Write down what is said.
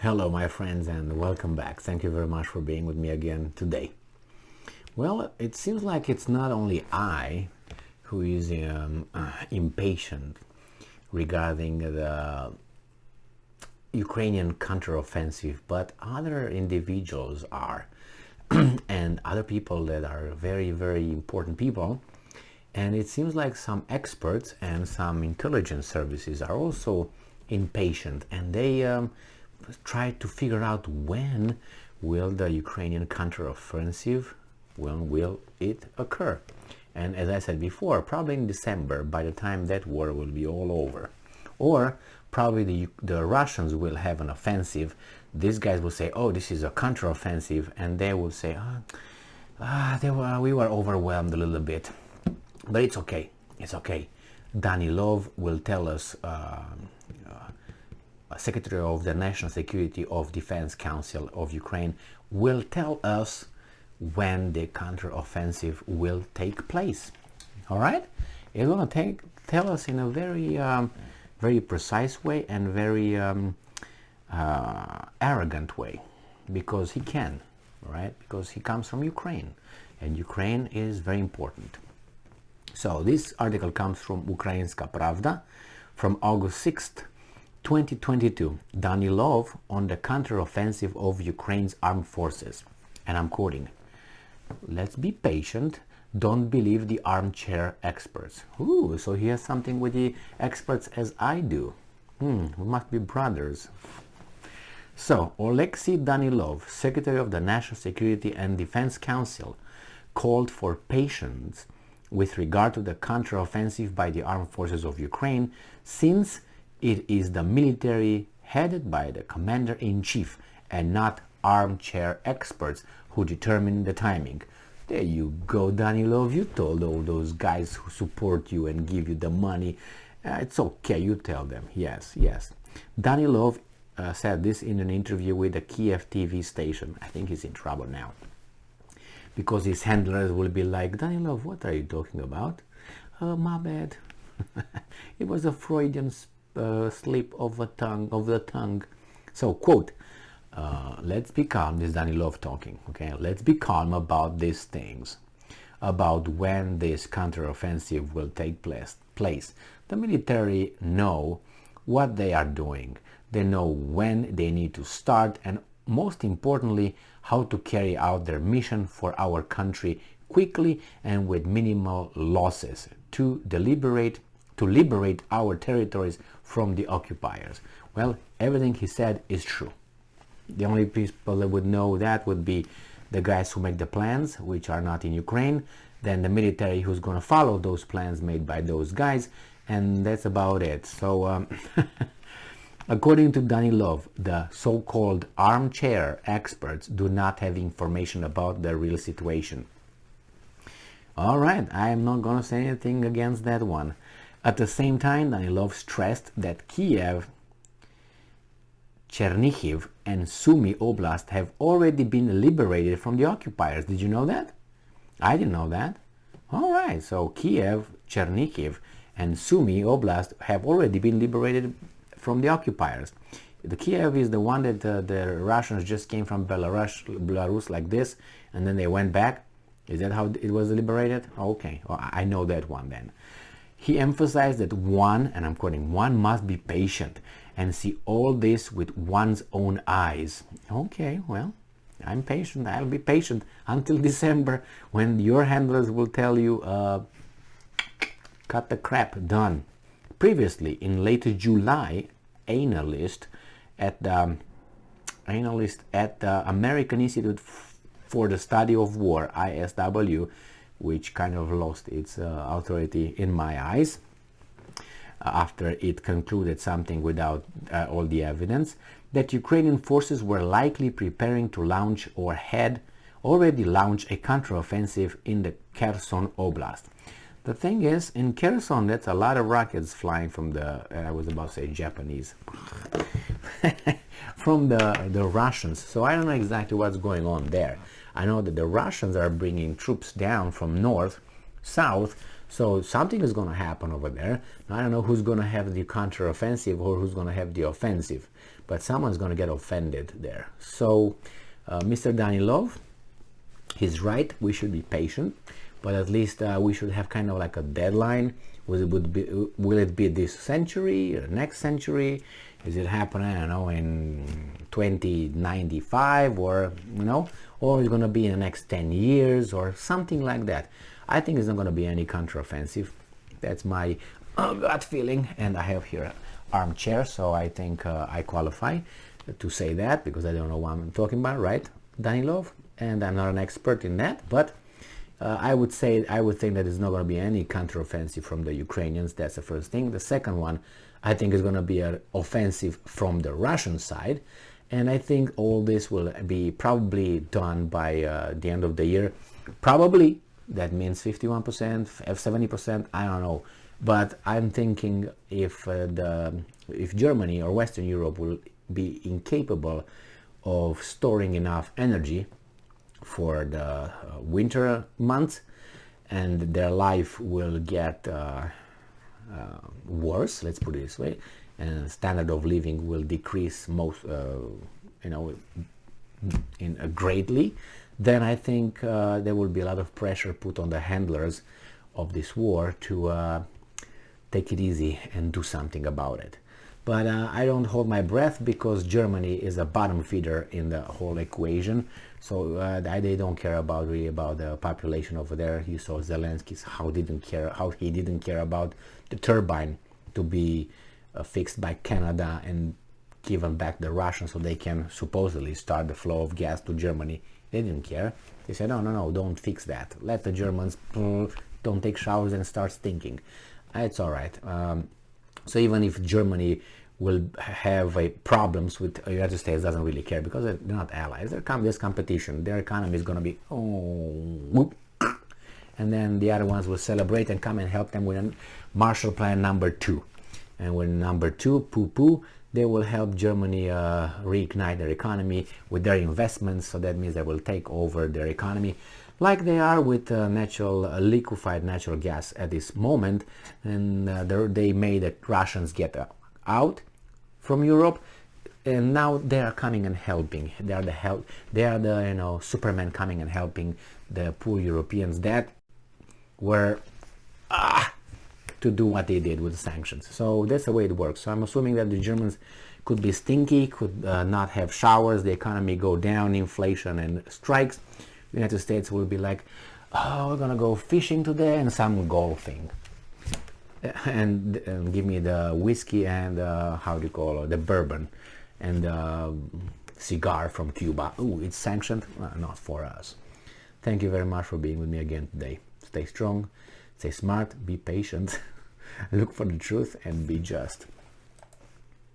Hello my friends and welcome back. Thank you very much for being with me again today. Well, it seems like it's not only I who is impatient regarding the Ukrainian counteroffensive, but other individuals are and other people that are very, very important people. And it seems like some experts and some intelligence services are also impatient, and they try to figure out when will the Ukrainian counteroffensive, when will it occur. And as I said before, probably in December, by the time that war will be all over. Or probably the Russians will have an offensive. These guys will say, oh, this is a counteroffensive, and they will say, we were overwhelmed a little bit. But it's okay, it's okay. Danilov will tell us, Secretary of the National Security of Defense Council of Ukraine will tell us when the counteroffensive will take place. All right? It's going to tell us in a very, very precise way and very arrogant way, because he can, right? Because he comes from Ukraine, and Ukraine is very important. So this article comes from Ukrainska Pravda from August 6th, 2022. Danilov on the counteroffensive of Ukraine's armed forces. And I'm quoting, "Let's be patient. Don't believe the armchair experts." Ooh, so he has something with the experts as I do. We must be brothers. So, Oleksiy Danilov, Secretary of the National Security and Defense Council, called for patience with regard to the counteroffensive by the armed forces of Ukraine, since it is the military headed by the commander-in-chief and not armchair experts who determine the timing. There you go, Danilov. You told all those guys who support you and give you the money. It's okay, you tell them. Yes, yes. Danilov said this in an interview with a Kiev TV station. I think he's in trouble now, because his handlers will be like, "Danilov, what are you talking about?" "Oh, my bad." It was a Freudian slip of the tongue. So, quote, let's be calm. This is Danilov talking. Okay, let's be calm about these things, about when this counteroffensive will take place. The military know what they are doing. They know when they need to start, and most importantly, how to carry out their mission for our country quickly and with minimal losses to liberate our territories from the occupiers. Well, everything he said is true. The only people that would know that would be the guys who make the plans, which are not in Ukraine, then the military who's going to follow those plans made by those guys, and that's about it. So, according to Danilov, the so-called armchair experts do not have information about the real situation. All right, I am not going to say anything against that one. At the same time, Danilov stressed that Kiev, Chernihiv, and Sumy Oblast have already been liberated from the occupiers. Did you know that? I didn't know that. All right, so Kiev, Chernihiv, and Sumy Oblast have already been liberated from the occupiers. The Kiev is the one that the Russians just came from Belarus like this, and then they went back. Is that how it was liberated? Okay, well, I know that one then. He emphasized that one, and I'm quoting, one must be patient and see all this with one's own eyes. Okay, well, I'm patient. I'll be patient until December, when your handlers will tell you, cut the crap, done. Previously, in late July, analyst at the American Institute for the Study of War, ISW, which kind of lost its authority in my eyes after it concluded something without all the evidence, that Ukrainian forces were likely preparing to launch or had already launched a counteroffensive in the Kherson Oblast. The thing is, in Kherson, that's a lot of rockets flying from the, I was about to say Japanese, from the Russians. So I don't know exactly what's going on there. I know that the Russians are bringing troops down from north, south, So something is going to happen over there. I don't know who's going to have the counteroffensive or who's going to have the offensive, but someone's going to get offended there. So Mr. Danilov, he's right. We should be patient, but at least we should have kind of like a deadline. Will it be this century or next century? Is it happening, I don't know, in 2095, or or it's going to be in the next 10 years or something like that? I think it's not going to be any counteroffensive. That's my gut feeling, and I have here an armchair, so I think I qualify to say that, because I don't know what I'm talking about, right, Danilov? And I'm not an expert in that, but I would think that there's not going to be any counteroffensive from the Ukrainians. That's the first thing. The second one, I think, is going to be an offensive from the Russian side, and I think all this will be probably done by the end of the year. Probably that means 51%, 70%. I don't know, but I'm thinking if Germany or Western Europe will be incapable of storing enough energy for the winter months, and their life will get worse, let's put it this way, and standard of living will decrease greatly, then I think there will be a lot of pressure put on the handlers of this war to take it easy and do something about it. But I don't hold my breath, because Germany is a bottom feeder in the whole equation. So they don't care really about the population over there. You saw Zelensky's how he didn't care about the turbine to be fixed by Canada and given back the Russians so they can supposedly start the flow of gas to Germany. They didn't care. They said, no, don't fix that. Let the Germans don't take showers and start stinking. It's all right. So even if Germany will have problems with the United States, doesn't really care, because they're not allies. There's competition. Their economy is going to be whoop, and then the other ones will celebrate and come and help them with a Marshall Plan number 2. And with number 2, poo-poo, they will help Germany reignite their economy with their investments. So that means they will take over their economy, like they are with liquefied natural gas at this moment. And they made the Russians get out from Europe, and now they are coming and helping. They are the Superman coming and helping the poor Europeans that were to do what they did with the sanctions. So that's the way it works. So I'm assuming that the Germans could be stinky, could not have showers, the economy go down, inflation and strikes. The United States will be like, oh, we're gonna go fishing today and some golfing, and give me the whiskey and the bourbon and cigar from Cuba. Ooh, it's sanctioned? Not for us. Thank you very much for being with me again today. Stay strong, stay smart, be patient, look for the truth, and be just.